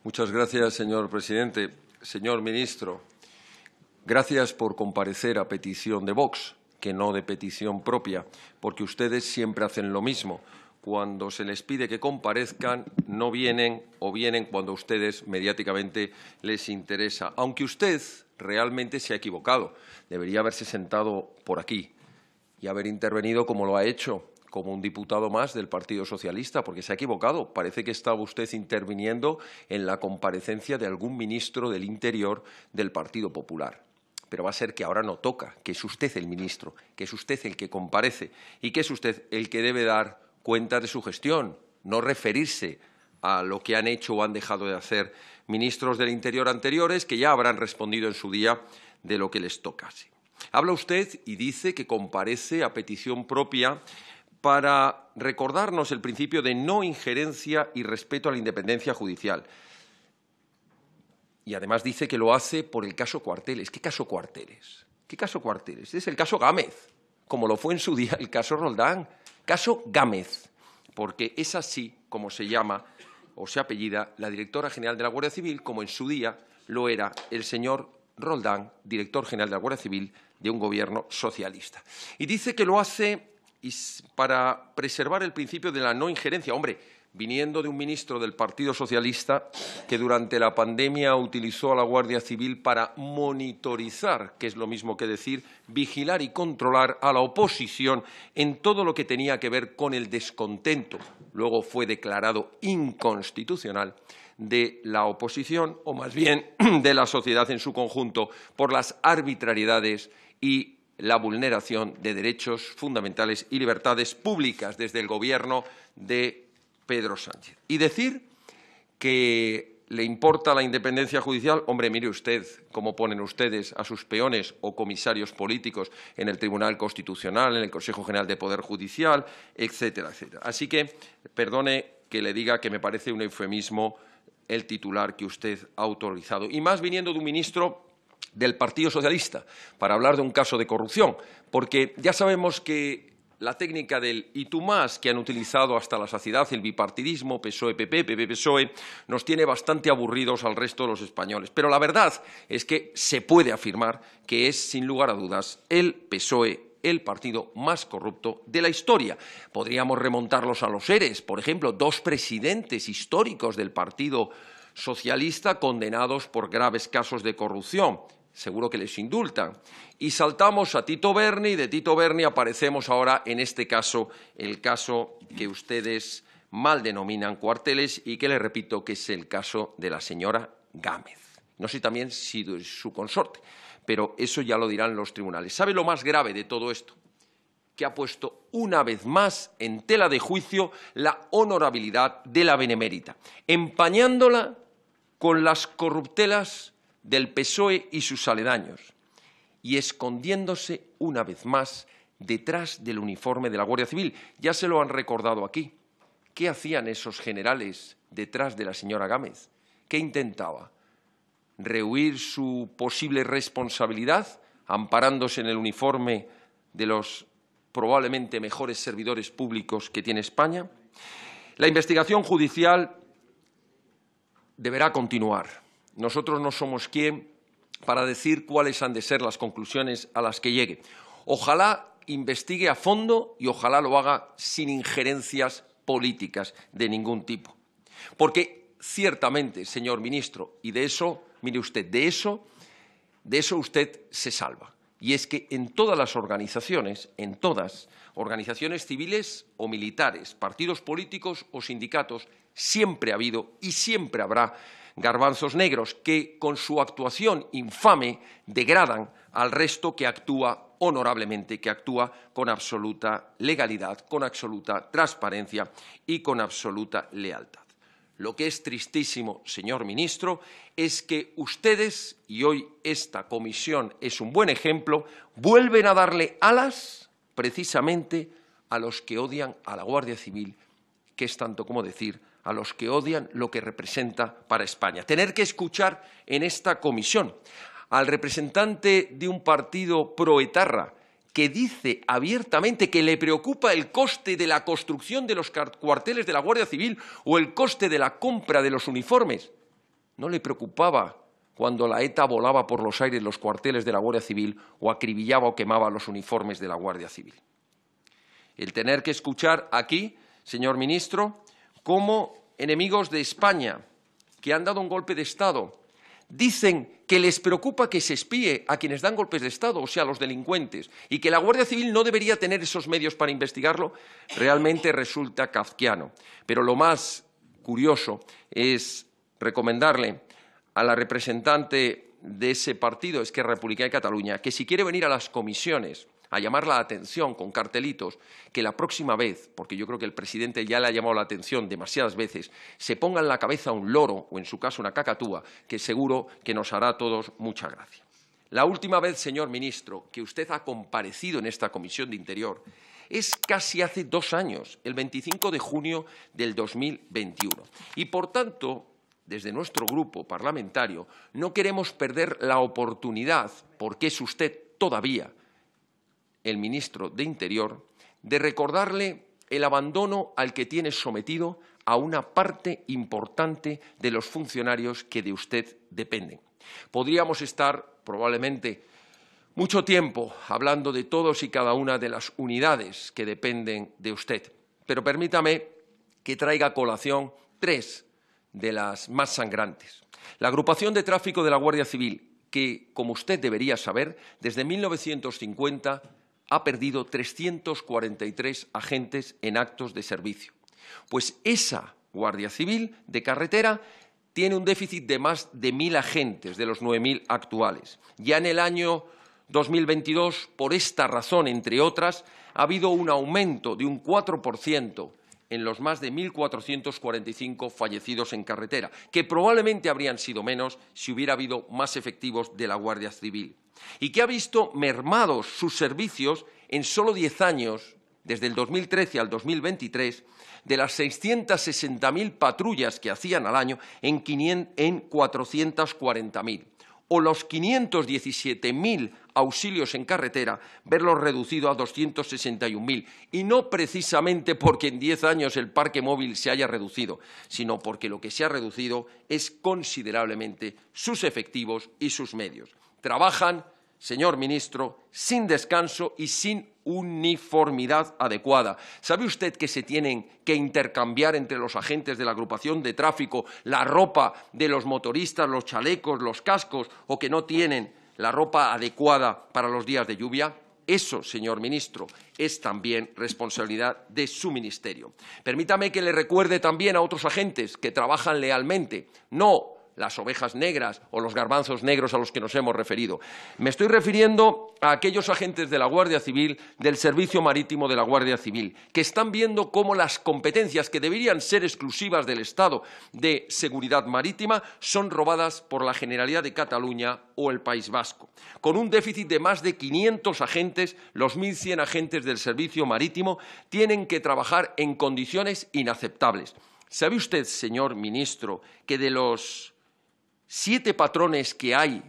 Muchas gracias, señor presidente. Señor ministro, gracias por comparecer a petición de Vox, que no de petición propia, porque ustedes siempre hacen lo mismo. Cuando se les pide que comparezcan, no vienen o vienen cuando a ustedes mediáticamente les interesa. Aunque usted realmente se ha equivocado. Debería haberse sentado por aquí y haber intervenido como lo ha hecho, como un diputado más del Partido Socialista, porque se ha equivocado. Parece que estaba usted interviniendo en la comparecencia de algún ministro del Interior del Partido Popular. Pero va a ser que ahora no toca, que es usted el ministro, que es usted el que comparece y que es usted el que debe dar cuenta de su gestión, no referirse a lo que han hecho o han dejado de hacer ministros del Interior anteriores, que ya habrán respondido en su día de lo que les tocase. Habla usted y dice que comparece a petición propia para recordarnos el principio de no injerencia y respeto a la independencia judicial. Y además dice que lo hace por el caso Cuarteles. ¿Qué caso Cuarteles? ¿Qué caso Cuarteles? Es el caso Gámez, como lo fue en su día el caso Roldán. Caso Gámez, porque es así como se llama o se apellida la directora general de la Guardia Civil, como en su día lo era el señor Roldán, director general de la Guardia Civil de un gobierno socialista. Y dice que lo hace para preservar el principio de la no injerencia. Hombre, viniendo de un ministro del Partido Socialista que durante la pandemia utilizó a la Guardia Civil para monitorizar, que es lo mismo que decir, vigilar y controlar a la oposición en todo lo que tenía que ver con el descontento, luego fue declarado inconstitucional, de la oposición, o más bien de la sociedad en su conjunto, por las arbitrariedades y la vulneración de derechos fundamentales y libertades públicas desde el Gobierno de Pedro Sánchez. Y decir que le importa la independencia judicial, hombre, mire usted cómo ponen ustedes a sus peones o comisarios políticos en el Tribunal Constitucional, en el Consejo General de Poder Judicial, etcétera, etcétera. Así que, perdone que le diga que me parece un eufemismo el titular que usted ha autorizado. Y más viniendo de un ministro del Partido Socialista, para hablar de un caso de corrupción, porque ya sabemos que la técnica del y tú más que han utilizado hasta la saciedad, el bipartidismo, PSOE-PP, PP-PSOE, nos tiene bastante aburridos al resto de los españoles. Pero la verdad es que se puede afirmar que es, sin lugar a dudas, el PSOE el partido más corrupto de la historia. Podríamos remontarlos a los ERES, por ejemplo, 2 presidentes históricos del Partido Socialista condenados por graves casos de corrupción. Seguro que les indultan. Y saltamos a Tito Berni, y de Tito Berni aparecemos ahora en este caso, el caso que ustedes mal denominan Cuarteles y que les repito que es el caso de la señora Gámez. No sé también si es su consorte, pero eso ya lo dirán los tribunales. ¿Sabe lo más grave de todo esto? Que ha puesto una vez más en tela de juicio la honorabilidad de la Benemérita, empañándola con las corruptelas del PSOE y sus aledaños, y escondiéndose una vez más detrás del uniforme de la Guardia Civil. Ya se lo han recordado aquí. ¿Qué hacían esos generales detrás de la señora Gámez? ¿Qué intentaba? ¿Rehuir su posible responsabilidad, amparándose en el uniforme de los probablemente mejores servidores públicos que tiene España? La investigación judicial deberá continuar. Nosotros no somos quien para decir cuáles han de ser las conclusiones a las que llegue. Ojalá investigue a fondo y ojalá lo haga sin injerencias políticas de ningún tipo. Porque ciertamente, señor ministro, y de eso, mire usted, de eso usted se salva. Y es que en todas las organizaciones, organizaciones civiles o militares, partidos políticos o sindicatos, siempre ha habido y siempre habrá garbanzos negros que, con su actuación infame, degradan al resto que actúa honorablemente, que actúa con absoluta legalidad, con absoluta transparencia y con absoluta lealtad. Lo que es tristísimo, señor ministro, es que ustedes, y hoy esta comisión es un buen ejemplo, vuelven a darle alas precisamente a los que odian a la Guardia Civil, que es tanto como decir a los que odian lo que representa para España. Tener que escuchar en esta comisión al representante de un partido proetarra que dice abiertamente que le preocupa el coste de la construcción de los cuarteles de la Guardia Civil o el coste de la compra de los uniformes. no le preocupaba cuando la ETA volaba por los aires los cuarteles de la Guardia Civil o acribillaba o quemaba los uniformes de la Guardia Civil. El tener que escuchar aquí, señor ministro, cómo enemigos de España que han dado un golpe de Estado dicen que les preocupa que se espíe a quienes dan golpes de Estado, o sea, a los delincuentes, y que la Guardia Civil no debería tener esos medios para investigarlo, realmente resulta kafkiano. Pero lo más curioso es recomendarle a la representante de ese partido, Esquerra Republicana de Cataluña, que si quiere venir a las comisiones a llamar la atención con cartelitos, que la próxima vez, porque yo creo que el presidente ya le ha llamado la atención demasiadas veces, se ponga en la cabeza un loro o, en su caso, una cacatúa, que seguro que nos hará a todos mucha gracia. La última vez, señor ministro, que usted ha comparecido en esta Comisión de Interior es casi hace 2 años, el 25 de junio del 2021. Y, por tanto, desde nuestro grupo parlamentario no queremos perder la oportunidad, porque es usted todavía el ministro de Interior, de recordarle el abandono al que tiene sometido a una parte importante de los funcionarios que de usted dependen. Podríamos estar probablemente mucho tiempo hablando de todos y cada una de las unidades que dependen de usted, pero permítame que traiga a colación 3 de las más sangrantes. La agrupación de tráfico de la Guardia Civil, que, como usted debería saber, desde 1950 ha perdido 343 agentes en actos de servicio. Pues esa Guardia Civil de carretera tiene un déficit de más de 1.000 agentes de los 9.000 actuales. Ya en el año 2022, por esta razón, entre otras, ha habido un aumento de un 4% en los más de 1.445 fallecidos en carretera, que probablemente habrían sido menos si hubiera habido más efectivos de la Guardia Civil, y que ha visto mermados sus servicios en solo 10 años, desde el 2013 al 2023, de las 660.000 patrullas que hacían al año en 440.000, o los 517.000 auxilios en carretera, verlos reducido a 261.000, y no precisamente porque en 10 años el parque móvil se haya reducido, sino porque lo que se ha reducido es considerablemente sus efectivos y sus medios. Trabajan, señor ministro, sin descanso y sin uniformidad adecuada. ¿Sabe usted que se tienen que intercambiar entre los agentes de la agrupación de tráfico la ropa de los motoristas, los chalecos, los cascos, o que no tienen la ropa adecuada para los días de lluvia? Eso, señor ministro, es también responsabilidad de su ministerio. Permítame que le recuerde también a otros agentes que trabajan lealmente, no las ovejas negras o los garbanzos negros a los que nos hemos referido. Me estoy refiriendo a aquellos agentes de la Guardia Civil, del Servicio Marítimo de la Guardia Civil, que están viendo cómo las competencias que deberían ser exclusivas del Estado de seguridad marítima son robadas por la Generalidad de Cataluña o el País Vasco. Con un déficit de más de 500 agentes, los 1.100 agentes del Servicio Marítimo tienen que trabajar en condiciones inaceptables. ¿Sabe usted, señor ministro, que de los 7 patrones que hay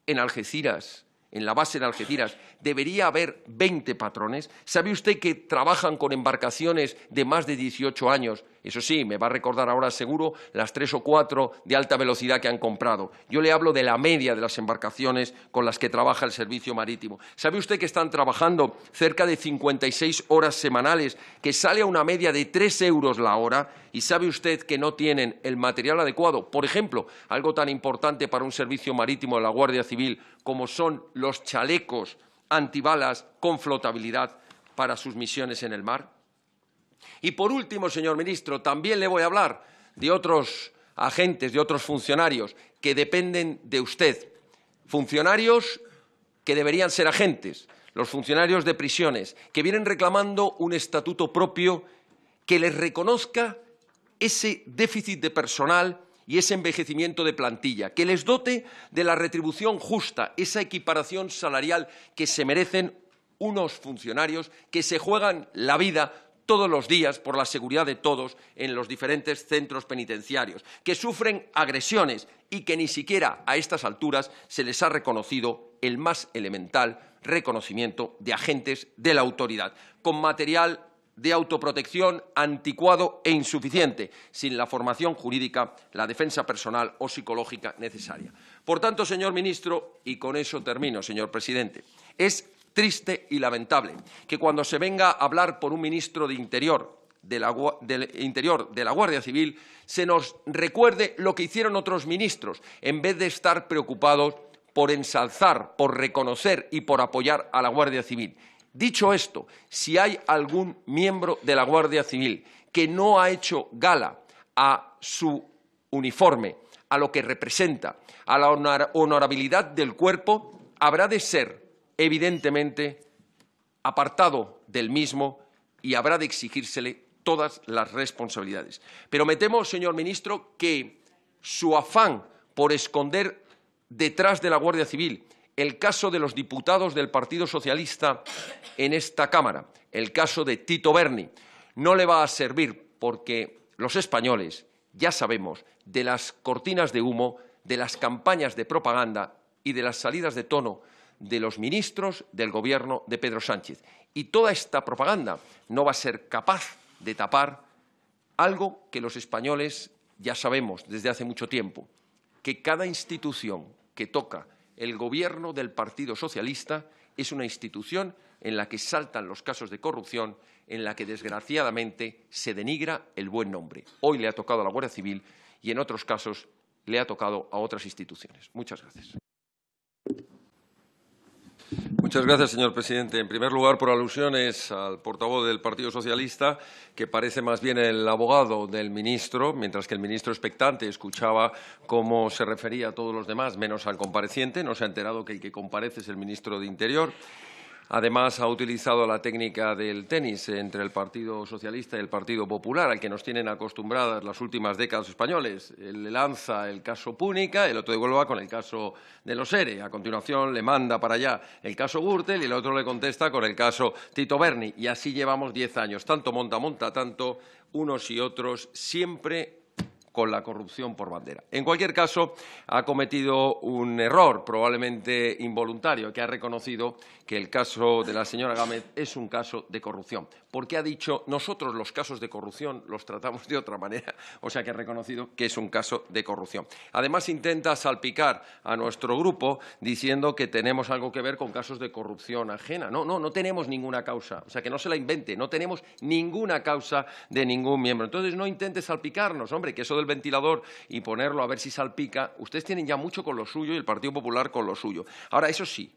en Algeciras, en la base de Algeciras, debería haber 20 patrones? ¿Sabe usted que trabajan con embarcaciones de más de 18 años? Eso sí, me va a recordar ahora seguro las 3 o 4 de alta velocidad que han comprado. Yo le hablo de la media de las embarcaciones con las que trabaja el servicio marítimo. ¿Sabe usted que están trabajando cerca de 56 horas semanales, que sale a una media de 3 euros la hora? ¿Y sabe usted que no tienen el material adecuado? Por ejemplo, algo tan importante para un servicio marítimo de la Guardia Civil como son los chalecos antibalas con flotabilidad para sus misiones en el mar. Y por último, señor ministro, también le voy a hablar de otros agentes, de otros funcionarios que dependen de usted. Funcionarios que deberían ser agentes, los funcionarios de prisiones, que vienen reclamando un estatuto propio que les reconozca ese déficit de personal y ese envejecimiento de plantilla, que les dote de la retribución justa, esa equiparación salarial que se merecen unos funcionarios que se juegan la vida todos los días por la seguridad de todos en los diferentes centros penitenciarios, que sufren agresiones y que ni siquiera a estas alturas se les ha reconocido el más elemental reconocimiento de agentes de la autoridad, con material de autoprotección anticuado e insuficiente, sin la formación jurídica, la defensa personal o psicológica necesaria. Por tanto, señor ministro, y con eso termino, señor presidente, es triste y lamentable que cuando se venga a hablar por un ministro de Interior de la Guardia Civil se nos recuerde lo que hicieron otros ministros, en vez de estar preocupados por ensalzar, por reconocer y por apoyar a la Guardia Civil. Dicho esto, si hay algún miembro de la Guardia Civil que no ha hecho gala a su uniforme, a lo que representa, a la honorabilidad del cuerpo, habrá de ser, evidentemente, apartado del mismo y habrá de exigírsele todas las responsabilidades. Pero me temo, señor ministro, que su afán por esconder detrás de la Guardia Civil el caso de los diputados del Partido Socialista en esta Cámara, el caso de Tito Berni, no le va a servir porque los españoles ya sabemos de las cortinas de humo, de las campañas de propaganda y de las salidas de tono de los ministros del Gobierno de Pedro Sánchez. Y toda esta propaganda no va a ser capaz de tapar algo que los españoles ya sabemos desde hace mucho tiempo, que cada institución que toca el Gobierno del Partido Socialista es una institución en la que saltan los casos de corrupción, en la que, desgraciadamente, se denigra el buen nombre. Hoy le ha tocado a la Guardia Civil y, en otros casos, le ha tocado a otras instituciones. Muchas gracias. Muchas gracias, señor presidente. En primer lugar, por alusiones al portavoz del Partido Socialista, que parece más bien el abogado del ministro, mientras que el ministro expectante escuchaba cómo se refería a todos los demás, menos al compareciente. No se ha enterado que el que comparece es el ministro de Interior. Además, ha utilizado la técnica del tenis entre el Partido Socialista y el Partido Popular, al que nos tienen acostumbradas las últimas décadas españoles. Él le lanza el caso Púnica, el otro devuelve con el caso de los ERE. A continuación, le manda para allá el caso Gürtel y el otro le contesta con el caso Tito Berni. Y así llevamos 10 años. Tanto monta, tanto unos y otros, siempre con la corrupción por bandera. En cualquier caso, ha cometido un error, probablemente involuntario, que ha reconocido que el caso de la señora Gámez es un caso de corrupción, porque ha dicho nosotros los casos de corrupción los tratamos de otra manera, o sea que ha reconocido que es un caso de corrupción. Además, intenta salpicar a nuestro grupo diciendo que tenemos algo que ver con casos de corrupción ajena. No tenemos ninguna causa, o sea que no se la invente, no tenemos ninguna causa de ningún miembro. Entonces, no intente salpicarnos, hombre, que eso del ventilador y ponerlo a ver si salpica. Ustedes tienen ya mucho con lo suyo y el Partido Popular con lo suyo. Ahora, eso sí,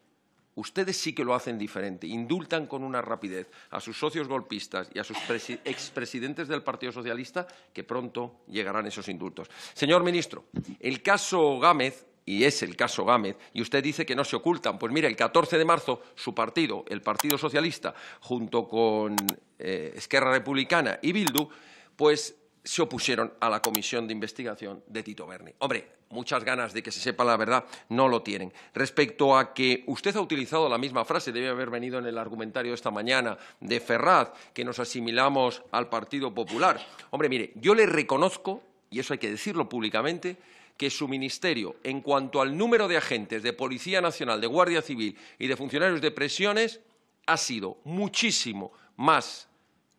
ustedes sí que lo hacen diferente. Indultan con una rapidez a sus socios golpistas y a sus expresidentes del Partido Socialista, que pronto llegarán esos indultos. Señor ministro, el caso Gámez, y es el caso Gámez, y usted dice que no se ocultan. Pues mire, el 14 de marzo su partido, el Partido Socialista, junto con Esquerra Republicana y Bildu, pues se opusieron a la comisión de investigación de Tito Berni. Hombre, muchas ganas de que se sepa la verdad no lo tienen. Respecto a que usted ha utilizado la misma frase, debe haber venido en el argumentario esta mañana de Ferraz, que nos asimilamos al Partido Popular. Hombre, mire, yo le reconozco, y eso hay que decirlo públicamente, que su ministerio, en cuanto al número de agentes de Policía Nacional, de Guardia Civil y de funcionarios de prisiones, ha sido muchísimo más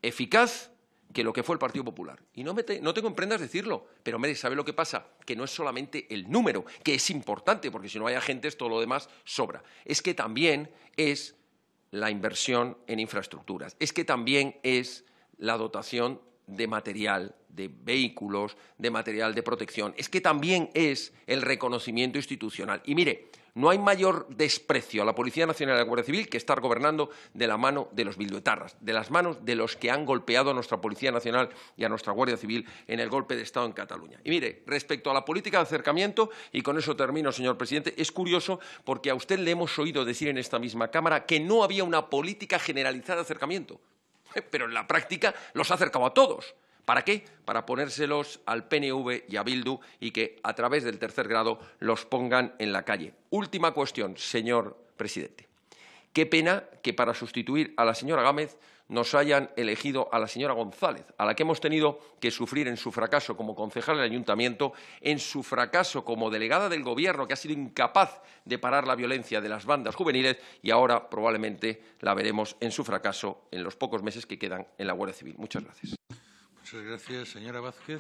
eficaz que lo que fue el Partido Popular. Y no tengo en prendas decirlo, pero hombre, ¿sabe lo que pasa? Que no es solamente el número, que es importante, porque si no hay agentes todo lo demás sobra. Es que también es la inversión en infraestructuras, es que también es la dotación de material, de vehículos, de material de protección, es que también es el reconocimiento institucional. Y mire, no hay mayor desprecio a la Policía Nacional y a la Guardia Civil que estar gobernando de la mano de los bilduetarras, de las manos de los que han golpeado a nuestra Policía Nacional y a nuestra Guardia Civil en el golpe de Estado en Cataluña. Y mire, respecto a la política de acercamiento, y con eso termino, señor presidente, es curioso porque a usted le hemos oído decir en esta misma Cámara que no había una política generalizada de acercamiento, pero en la práctica los ha acercado a todos. ¿Para qué? Para ponérselos al PNV y a Bildu y que, a través del tercer grado, los pongan en la calle. Última cuestión, señor presidente. Qué pena que para sustituir a la señora Gámez nos hayan elegido a la señora González, a la que hemos tenido que sufrir en su fracaso como concejal del Ayuntamiento, en su fracaso como delegada del Gobierno, que ha sido incapaz de parar la violencia de las bandas juveniles, y ahora probablemente la veremos en su fracaso en los pocos meses que quedan en la Guardia Civil. Muchas gracias. Muchas gracias, señora Vázquez.